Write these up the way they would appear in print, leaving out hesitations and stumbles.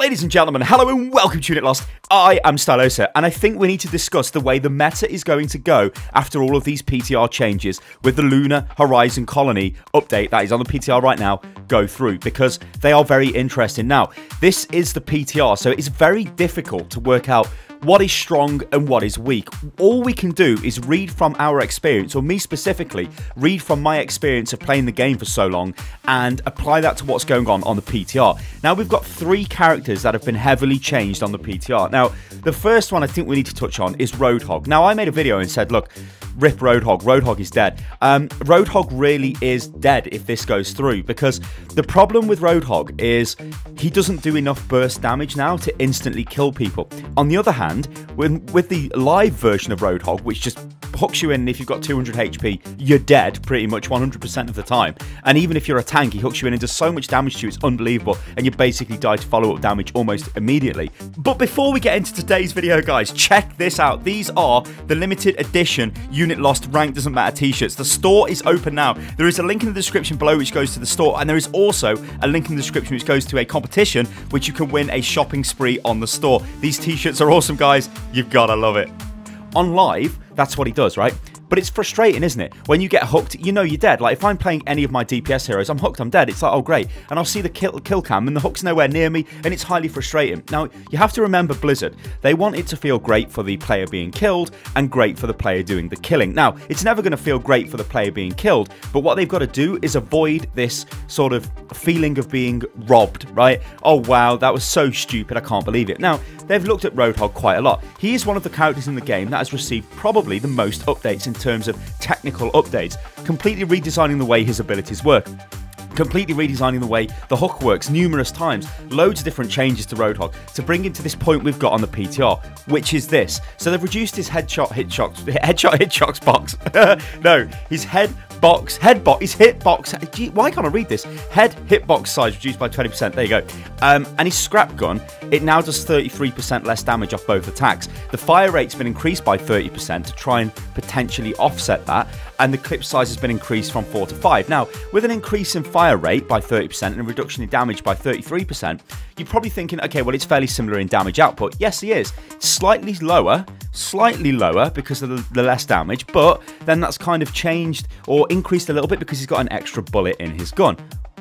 Ladies and gentlemen, hello and welcome to Unit Lost. I am Stylosa, and I think we need to discuss the way the meta is going to go after all of these PTR changes with the Lunar Horizon Colony update that is on the PTR right now go through, because they are very interesting. Now, this is the PTR, so it's very difficult to work out what is strong and what is weak. All we can do is read from our experience, or me specifically, read from my experience of playing the game for so long and apply that to what's going on the PTR. Now, we've got three characters that have been heavily changed on the PTR. Now, the first one I think we need to touch on is Roadhog. Now, I made a video and said, look, rip Roadhog. Roadhog is dead. Roadhog really is dead if this goes through, because the problem with Roadhog is he doesn't do enough burst damage now to instantly kill people. On the other hand, with the live version of Roadhog, which just hooks you in, and if you've got 200 HP, you're dead pretty much 100% of the time. And even if you're a tank, he hooks you in and does so much damage to you, it's unbelievable, and you basically die to follow-up damage almost immediately. But before we get into today's video, guys, check this out. These are the limited edition Unit Lost Rank Doesn't Matter t-shirts. The store is open now. There is a link in the description below which goes to the store, and there is also a link in the description which goes to a competition which you can win a shopping spree on the store. These t-shirts are awesome, guys. You've got to love it. On live, that's what he does, right? But it's frustrating, isn't it? When you get hooked, you know you're dead. Like, if I'm playing any of my DPS heroes, I'm hooked, I'm dead. It's like, oh, great. And I'll see the kill cam, and the hook's nowhere near me, and it's highly frustrating. Now, you have to remember Blizzard. They want it to feel great for the player being killed and great for the player doing the killing. Now, it's never going to feel great for the player being killed, but what they've got to do is avoid this sort of feeling of being robbed, right? Oh, wow, that was so stupid. I can't believe it. Now, they've looked at Roadhog quite a lot. He is one of the characters in the game that has received probably the most updates in terms of technical updates, completely redesigning the way his abilities work, completely redesigning the way the hook works numerous times, loads of different changes to Roadhog to bring him to this point we've got on the PTR, which is this. So they've reduced his hitbox box. No, his his hitbox. Gee, why can't I read this? Head hitbox size reduced by 20%. There you go. And his scrap gun, it now does 33% less damage off both attacks. The fire rate's been increased by 30% to try and potentially offset that, and the clip size has been increased from 4 to 5. Now, with an increase in fire rate by 30% and a reduction in damage by 33%, you're probably thinking, okay, well, it's fairly similar in damage output. Yes, he is. Slightly lower because of the less damage, but then that's kind of changed or increased a little bit because he's got an extra bullet in his gun.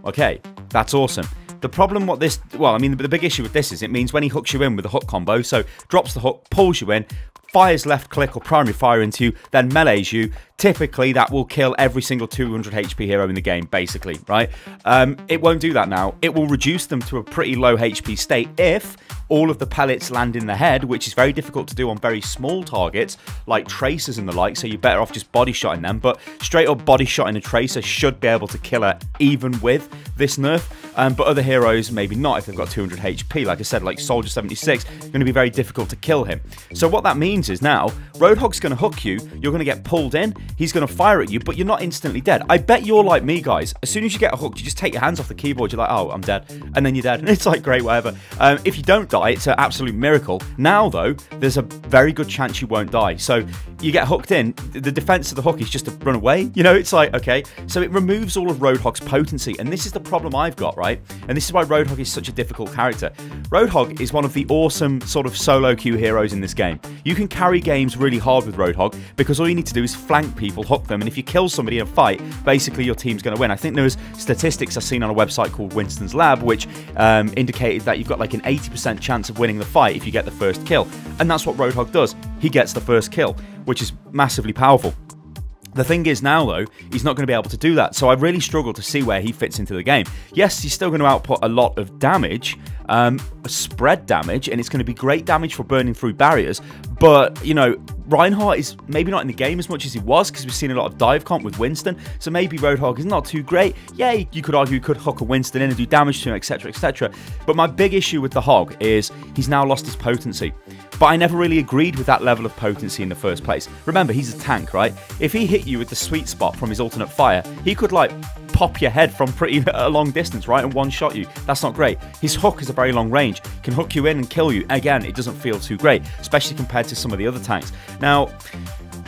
Okay, that's awesome. The problem the big issue with this is it means when he hooks you in with a hook combo, so drops the hook, pulls you in, fires left click or primary fire into you, then melees you, typically that will kill every single 200 HP hero in the game, basically, right? It won't do that now. It will reduce them to a pretty low HP state if all of the pellets land in the head, which is very difficult to do on very small targets like tracers and the like, so you're better off just body shotting them. But straight up body shotting a tracer should be able to kill her even with this nerf, but other heroes maybe not if they've got 200 HP. Like I said, like Soldier 76, going to be very difficult to kill him. So what that means is now Roadhog's going to hook you, you're going to get pulled in, he's going to fire at you, but you're not instantly dead. I bet you're like me, guys. As soon as you get hooked, you just take your hands off the keyboard, you're like, oh, I'm dead, and then you're dead, and it's like, great, whatever. If you don't die, it's an absolute miracle. Now, though, there's a very good chance you won't die. So you get hooked in, the defense of the hook is just to run away. You know, it's like, okay. So it removes all of Roadhog's potency, and this is the problem I've got, right? And this is why Roadhog is such a difficult character. Roadhog is one of the awesome sort of solo queue heroes in this game. You can carry games really hard with Roadhog because all you need to do is flank people, hook them, and if you kill somebody in a fight, basically your team's going to win. I think there was statistics I've seen on a website called Winston's Lab, which indicated that you've got like an 80% chance of winning the fight if you get the first kill. And that's what Roadhog does. He gets the first kill, which is massively powerful. The thing is now, though, he's not going to be able to do that, so I really struggle to see where he fits into the game. Yes, he's still going to output a lot of damage, spread damage, and it's going to be great damage for burning through barriers, but, you know, Reinhardt is maybe not in the game as much as he was because we've seen a lot of dive comp with Winston, so maybe Roadhog is not too great. Yeah, you could argue you could hook a Winston in and do damage to him, etc, etc. But my big issue with the Hog is he's now lost his potency. But I never really agreed with that level of potency in the first place. Remember, he's a tank, right? If he hit you with the sweet spot from his alternate fire, he could, like, pop your head from a long distance, right, and one-shot you. That's not great. His hook is a very long range, can hook you in and kill you. Again, it doesn't feel too great, especially compared to some of the other tanks. Now,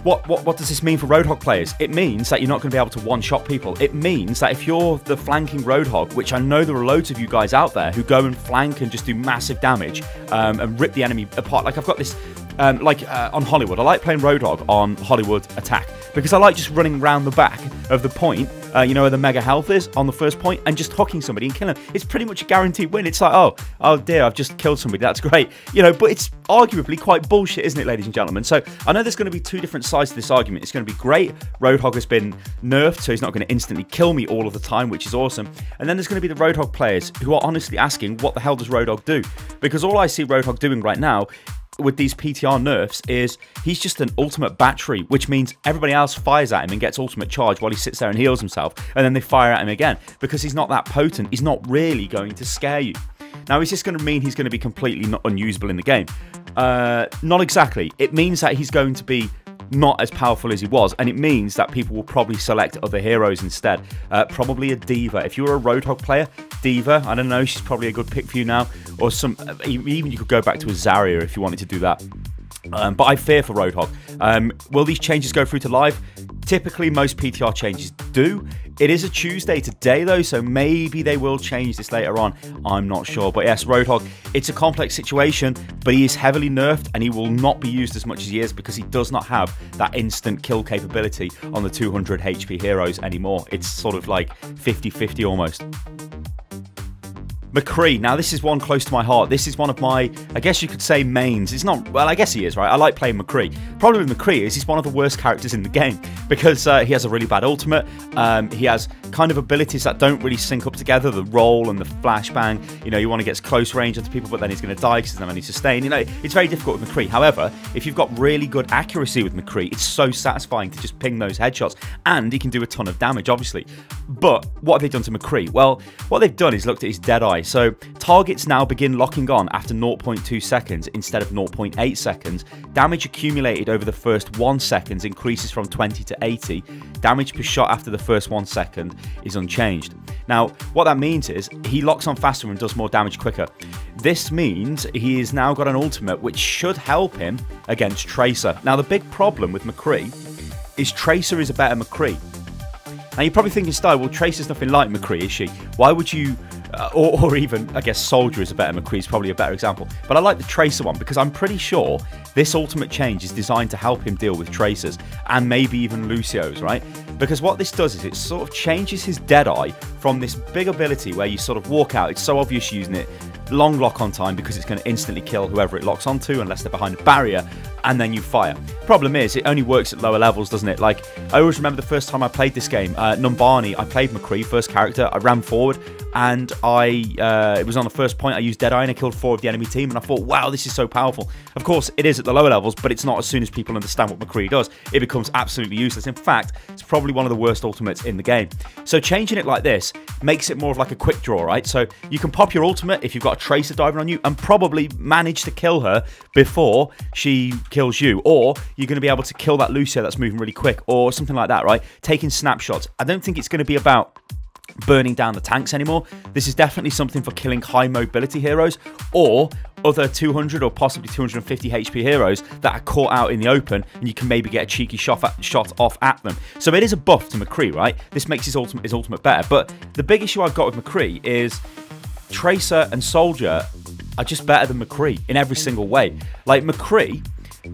What does this mean for Roadhog players? It means that you're not going to be able to one-shot people. It means that if you're the flanking Roadhog, which I know there are loads of you guys out there who go and flank and just do massive damage and rip the enemy apart. Like I've got this, on Hollywood. I like playing Roadhog on Hollywood Attack because I like just running around the back of the point, you know where the mega health is on the first point, and just hooking somebody and killing them. It's pretty much a guaranteed win. It's like, oh dear, I've just killed somebody. That's great. You know, but it's arguably quite bullshit, isn't it, ladies and gentlemen? So I know there's going to be two different sides to this argument. It's going to be great. Roadhog has been nerfed, so he's not going to instantly kill me all of the time, which is awesome. And then there's going to be the Roadhog players who are honestly asking, what the hell does Roadhog do? Because all I see Roadhog doing right now with these PTR nerfs is he's just an ultimate battery, which means everybody else fires at him and gets ultimate charge while he sits there and heals himself, and then they fire at him again. Because he's not that potent, he's not really going to scare you. Now, is this going to mean he's going to be completely not unusable in the game? Not exactly. It means that he's going to be not as powerful as he was, and it means that people will probably select other heroes instead. Probably a D.Va. If you're a Roadhog player, D.Va, I don't know, she's probably a good pick for you now. Or some, even you could go back to a Zarya if you wanted to do that. But I fear for Roadhog. Will these changes go through to live? Typically, most PTR changes do. It is a Tuesday today, though, so maybe they will change this later on. I'm not sure. But yes, Roadhog, it's a complex situation, but he is heavily nerfed, and he will not be used as much as he is because he does not have that instant kill capability on the 200 HP heroes anymore. It's sort of like 50-50 almost. McCree, now this is one close to my heart. This is one of my, I guess you could say, mains. It's not, well, I guess he is, right? I like playing McCree. Problem with McCree is he's one of the worst characters in the game because he has a really bad ultimate. He has kind of abilities that don't really sync up together, the roll and the flashbang. You know, you want to get close range onto people, but then he's going to die because he doesn't have any sustain. You know, it's very difficult with McCree. However, if you've got really good accuracy with McCree, it's so satisfying to just ping those headshots, and he can do a ton of damage, obviously. But what have they done to McCree? Well, what they've done is looked at his Deadeye. So targets now begin locking on after 0.2 seconds instead of 0.8 seconds. Damage accumulated over the first 1 second increases from 20 to 80. Damage per shot after the first 1 second is unchanged. Now, what that means is he locks on faster and does more damage quicker. This means he has now got an ultimate which should help him against Tracer. Now, the big problem with McCree is Tracer is a better McCree. Now, you're probably thinking, Style, well, Tracer's nothing like McCree, is she? Why would you... or even, I guess, Soldier is a better McCree, is probably a better example. But I like the Tracer one because I'm pretty sure this ultimate change is designed to help him deal with Tracers and maybe even Lucio's, right? Because what this does is it sort of changes his Deadeye from this big ability where you sort of walk out, it's so obvious using it, long lock on time because it's going to instantly kill whoever it locks onto unless they're behind a barrier, and then you fire. Problem is, it only works at lower levels, doesn't it? Like, I always remember the first time I played this game, Numbani, I played McCree, first character, I ran forward, and it was on the first point, I used Deadeye and I killed 4 of the enemy team, and I thought, wow, this is so powerful. Of course, it is at the lower levels, but it's not as soon as people understand what McCree does. It becomes absolutely useless. In fact, it's probably one of the worst ultimates in the game. So changing it like this makes it more of like a quick draw, right? So you can pop your ultimate if you've got a Tracer diving on you and probably manage to kill her before she kills you, or you're going to be able to kill that Lucio that's moving really quick or something like that, right? Taking snapshots. I don't think it's going to be about burning down the tanks anymore. This is definitely something for killing high mobility heroes or other 200 or possibly 250 HP heroes that are caught out in the open, and you can maybe get a cheeky shot off at them. So it is a buff to McCree, right? This makes his ultimate better. But the big issue I've got with McCree is Tracer and Soldier are just better than McCree in every single way. Like McCree,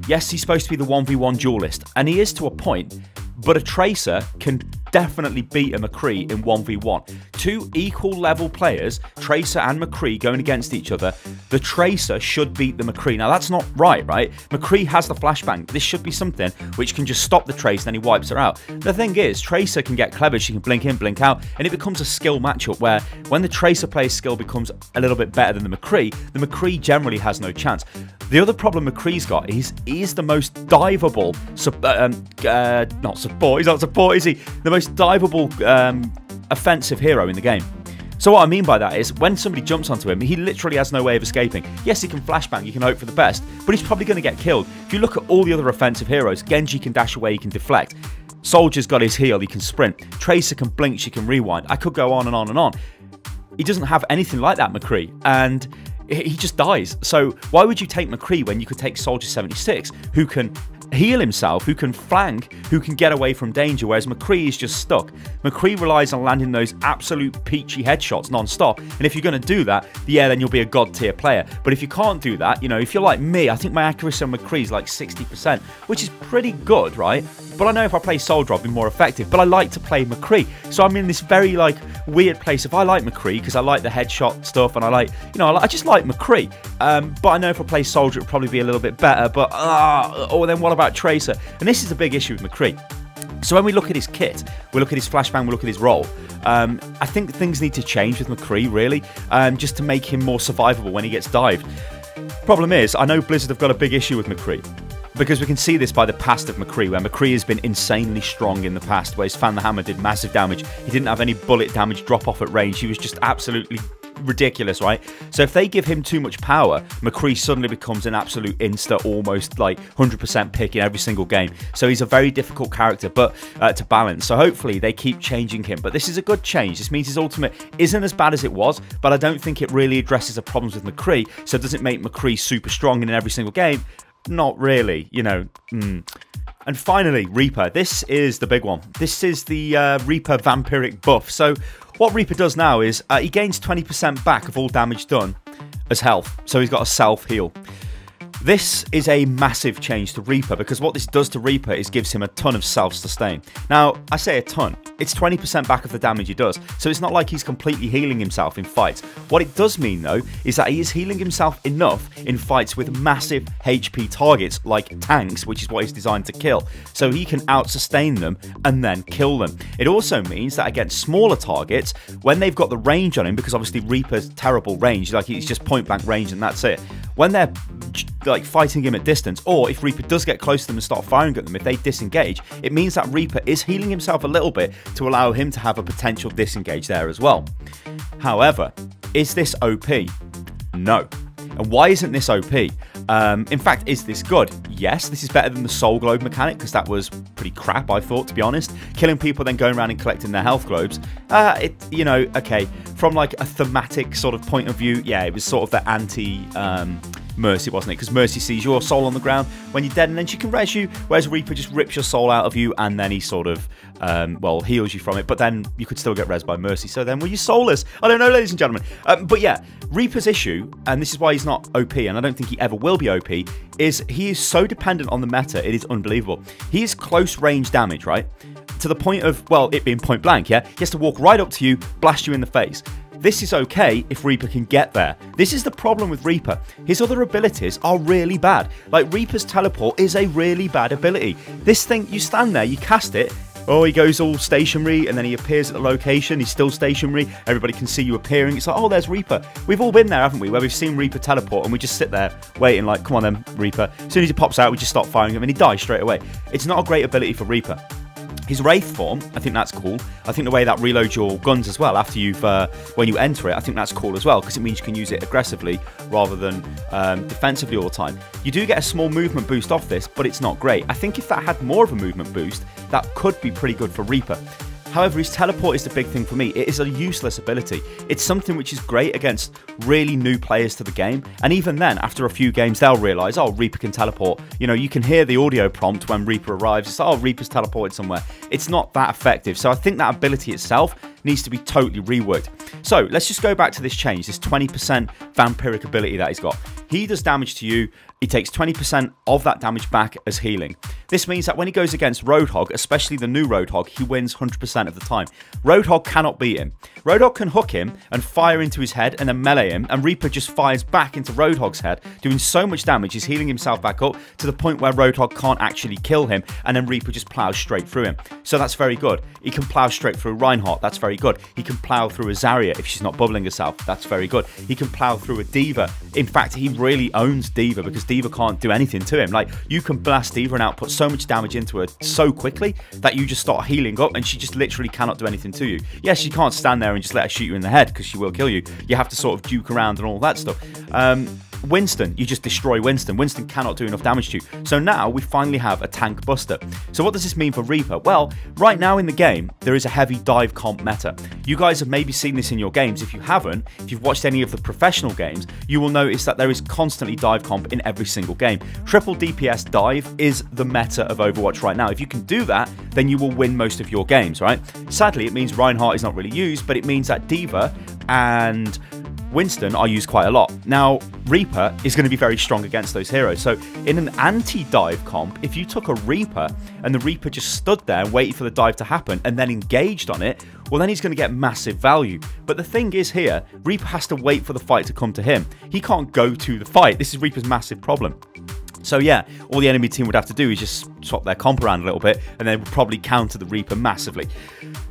yes, he's supposed to be the 1v1 duelist, and he is to a point, but a Tracer can definitely beat a McCree in 1v1. Two equal level players, Tracer and McCree, going against each other. The Tracer should beat the McCree. Now, that's not right? McCree has the flashbang. This should be something which can just stop the Tracer and he wipes her out. The thing is, Tracer can get clever. She can blink in, blink out, and it becomes a skill matchup where when the Tracer player's skill becomes a little bit better than the McCree generally has no chance. The other problem McCree's got is he is the most diveable, not support, he's not support, is he? The most diveable offensive hero in the game. So what I mean by that is when somebody jumps onto him, he literally has no way of escaping. Yes, he can flashbang, you can hope for the best, but he's probably going to get killed. If you look at all the other offensive heroes, Genji can dash away, he can deflect. Soldier's got his heal, he can sprint. Tracer can blink, she can rewind. I could go on and on and on. He doesn't have anything like that, McCree, and he just dies. So why would you take McCree when you could take Soldier 76, who can heal himself, who can flank, who can get away from danger, whereas McCree is just stuck. McCree relies on landing those absolute peachy headshots non-stop, and if you're going to do that, yeah, then you'll be a god tier player. But if you can't do that, you know, if you're like me, I think my accuracy on McCree is like 60%, which is pretty good, right? But I know if I play Soldier, I'll be more effective. But I like to play McCree. So I'm in this very, like, weird place. If I like McCree, because I like the headshot stuff, and I like, you know, I just like McCree. But I know if I play Soldier, it'll probably be a little bit better. But, then what about Tracer? And this is the big issue with McCree. So when we look at his kit, we look at his flashbang, we look at his role, I think things need to change with McCree, really, just to make him more survivable when he gets dived. Problem is, I know Blizzard have got a big issue with McCree, because we can see this by the past of McCree, where McCree has been insanely strong in the past, where his Fan the Hammer did massive damage. He didn't have any bullet damage drop off at range. He was just absolutely ridiculous, right? So if they give him too much power, McCree suddenly becomes an absolute insta, almost like 100% pick in every single game. So he's a very difficult character but to balance. So hopefully they keep changing him. But this is a good change. This means his ultimate isn't as bad as it was, but I don't think it really addresses the problems with McCree. So does it make McCree super strong in every single game? Not really, you know. And finally, Reaper. This is the big one. This is the Reaper vampiric buff. So what Reaper does now is he gains 20% back of all damage done as health. So he's got a self-heal. This is a massive change to Reaper, because what this does to Reaper is gives him a ton of self-sustain. Now, I say a ton. It's 20% back of the damage he does, so it's not like he's completely healing himself in fights. What it does mean, though, is that he is healing himself enough in fights with massive HP targets, like tanks, which is what he's designed to kill, so he can out-sustain them and then kill them. It also means that against smaller targets, when they've got the range on him, because obviously Reaper's terrible range, like he's just point-blank range and that's it, when they're like fighting him at distance, or if Reaper does get close to them and start firing at them, if they disengage, it means that Reaper is healing himself a little bit to allow him to have a potential disengage there as well. However, is this OP? No. And why isn't this OP? In fact, is this good? Yes, this is better than the Soul Globe mechanic, because that was pretty crap, I thought, to be honest. Killing people, then going around and collecting their health globes. You know, okay, from like a thematic sort of point of view, yeah, it was sort of the anti... Mercy, wasn't it? Because Mercy sees your soul on the ground when you're dead, and then she can res you, whereas Reaper just rips your soul out of you, and then he sort of, well, heals you from it, but then you could still get res by Mercy, so then were you soulless? I don't know, ladies and gentlemen. But yeah, Reaper's issue, and this is why he's not OP, and I don't think he ever will be OP, is he is so dependent on the meta, it is unbelievable. He is close range damage, right? To the point of, well, it being point blank, yeah? He has to walk right up to you, blast you in the face. This is okay if Reaper can get there. This is the problem with Reaper. His other abilities are really bad. Like, Reaper's teleport is a really bad ability. This thing, you stand there, you cast it, oh, he goes all stationary, and then he appears at the location, he's still stationary, everybody can see you appearing, it's like, oh, there's Reaper. We've all been there, haven't we, where we've seen Reaper teleport, and we just sit there, waiting like, come on then, Reaper. As soon as he pops out, we just start firing him, and he dies straight away. It's not a great ability for Reaper. His Wraith form, I think that's cool. I think the way that reloads your guns as well after you've, when you enter it, I think that's cool as well, because it means you can use it aggressively rather than defensively all the time. You do get a small movement boost off this, but it's not great. I think if that had more of a movement boost, that could be pretty good for Reaper. However, his teleport is the big thing for me. It is a useless ability. It's something which is great against really new players to the game. And even then, after a few games, they'll realise, oh, Reaper can teleport. You know, you can hear the audio prompt when Reaper arrives. It's, oh, Reaper's teleported somewhere. It's not that effective. So I think that ability itself needs to be totally reworked. So let's just go back to this change, this 20% vampiric ability that he's got. He does damage to you. He takes 20% of that damage back as healing. This means that when he goes against Roadhog, especially the new Roadhog, he wins 100% of the time. Roadhog cannot beat him. Roadhog can hook him and fire into his head and then melee him, and Reaper just fires back into Roadhog's head, doing so much damage, he's healing himself back up to the point where Roadhog can't actually kill him, and then Reaper just plows straight through him. So that's very good. He can plow straight through Reinhardt, that's very good. He can plow through a Zarya if she's not bubbling herself, that's very good. He can plow through a D.Va. In fact, he really owns D.Va, because D.Va can't do anything to him. Like, you can blast D.Va and output so much damage into her so quickly that you just start healing up, and she just literally cannot do anything to you. Yes, you can't stand there and just let her shoot you in the head, because she will kill you. You have to sort of duke around and all that stuff. Winston, you just destroy Winston. Winston cannot do enough damage to you. So now we finally have a tank buster. So what does this mean for Reaper? Well, right now in the game, there is a heavy dive comp meta. You guys have maybe seen this in your games. If you haven't, if you've watched any of the professional games, you will notice that there is constantly dive comp in every single game. Triple DPS dive is the meta of Overwatch right now. If you can do that, then you will win most of your games, right? Sadly, it means Reinhardt is not really used, but it means that D.Va and Winston are used quite a lot. Now, Reaper is going to be very strong against those heroes. So in an anti-dive comp, if you took a Reaper and the Reaper just stood there and waited for the dive to happen and then engaged on it, well, then he's going to get massive value. But the thing is here, Reaper has to wait for the fight to come to him. He can't go to the fight. This is Reaper's massive problem. So yeah, all the enemy team would have to do is just swap their comp around a little bit and then probably counter the Reaper massively.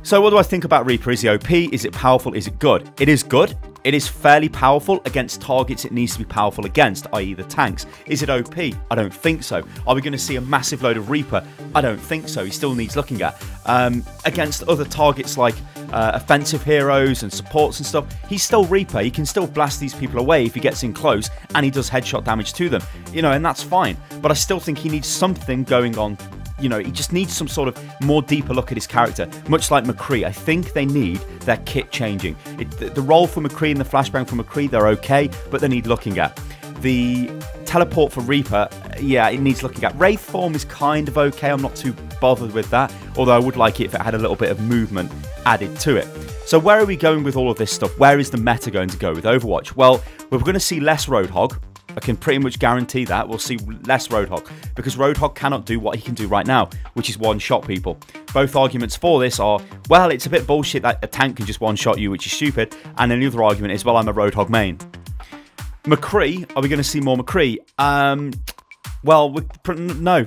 So what do I think about Reaper? Is he OP? Is it powerful? Is it good? It is good. It is fairly powerful against targets it needs to be powerful against, i.e. the tanks. Is it OP? I don't think so. Are we going to see a massive load of Reaper? I don't think so. He still needs looking at. Against other targets like offensive heroes and supports and stuff, he's still Reaper. He can still blast these people away if he gets in close and he does headshot damage to them. You know, and that's fine. But I still think he needs something going on. You know, he just needs some sort of more deeper look at his character, much like McCree. I think they need their kit changing. The role for McCree and the flashbang for McCree, they're okay, but they need looking at. The teleport for Reaper, yeah, it needs looking at. Wraith form is kind of okay. I'm not too bothered with that, although I would like it if it had a little bit of movement added to it. So where are we going with all of this stuff? Where is the meta going to go with Overwatch? Well, we're going to see less Roadhog. I can pretty much guarantee that. We'll see less Roadhog, because Roadhog cannot do what he can do right now, which is one-shot people. Both arguments for this are, well, it's a bit bullshit that a tank can just one-shot you, which is stupid, and then the other argument is, well, I'm a Roadhog main. McCree, are we going to see more McCree? Well, no,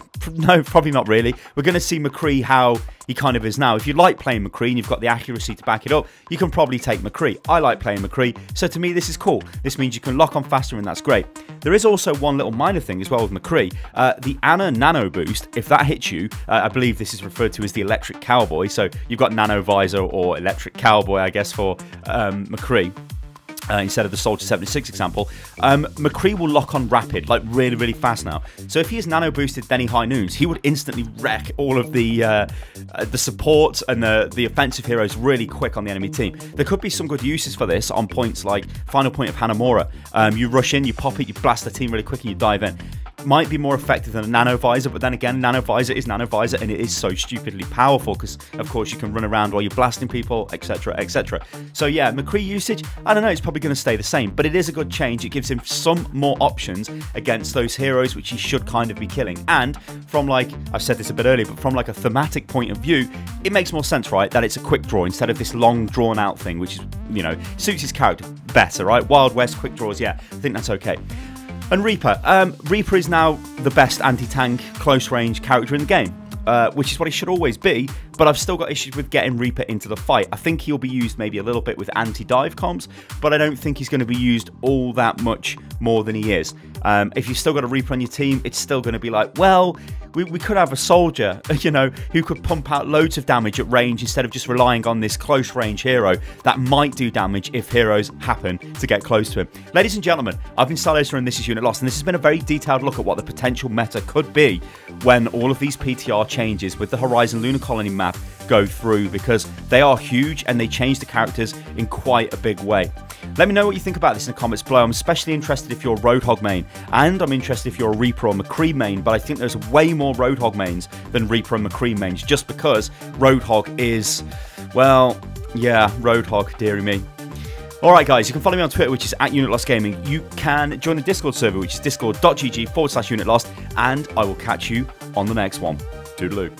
probably not really. We're going to see McCree how he kind of is now. If you like playing McCree and you've got the accuracy to back it up, you can probably take McCree. I like playing McCree, so to me this is cool. This means you can lock on faster and that's great. There is also one little minor thing as well with McCree. The Ana Nano Boost, if that hits you, I believe this is referred to as the Electric Cowboy, so you've got Nano Visor or Electric Cowboy, I guess, for McCree. Instead of the Soldier 76 example, McCree will lock on rapid, like really, really fast now. So if he is nano boosted Denny High Noons, he would instantly wreck all of the support and the offensive heroes really quick on the enemy team. There could be some good uses for this on points like final point of Hanamura. You rush in, you pop it, you blast the team really quick and you dive in. Might be more effective than a Nano Visor, but then again, Nano Visor is Nano Visor and it is so stupidly powerful because, of course, you can run around while you're blasting people, etc, etc. So yeah, McCree usage, I don't know, it's probably going to stay the same, but it is a good change. It gives him some more options against those heroes which he should kind of be killing. And from, like, I've said this a bit earlier, but from like a thematic point of view, it makes more sense, right, that it's a quick draw instead of this long drawn out thing, which is, you know, suits his character better, right? Wild West, quick draws, yeah, I think that's okay. And Reaper. Reaper is now the best anti-tank close-range character in the game, which is what he should always be, but I've still got issues with getting Reaper into the fight. I think he'll be used maybe a little bit with anti-dive comps, but I don't think he's going to be used all that much more than he is. If you've still got a Reaper on your team, it's still going to be like, well, we could have a soldier, you know, who could pump out loads of damage at range instead of just relying on this close range hero that might do damage if heroes happen to get close to him. Ladies and gentlemen, I've been Stylosa and this is Unit Lost, and this has been a very detailed look at what the potential meta could be when all of these PTR changes with the Horizon Lunar Colony map go through, because they are huge and they change the characters in quite a big way. Let me know what you think about this in the comments below. I'm especially interested if you're a Roadhog main, and I'm interested if you're a Reaper or McCree main, but I think there's way more Roadhog mains than Reaper and McCree mains, just because Roadhog is, well, yeah, Roadhog, dearie me. Alright guys, you can follow me on Twitter, which is @UnitLostGaming. You can join the Discord server, which is discord.gg/UnitLost, and I will catch you on the next one. Toodaloo.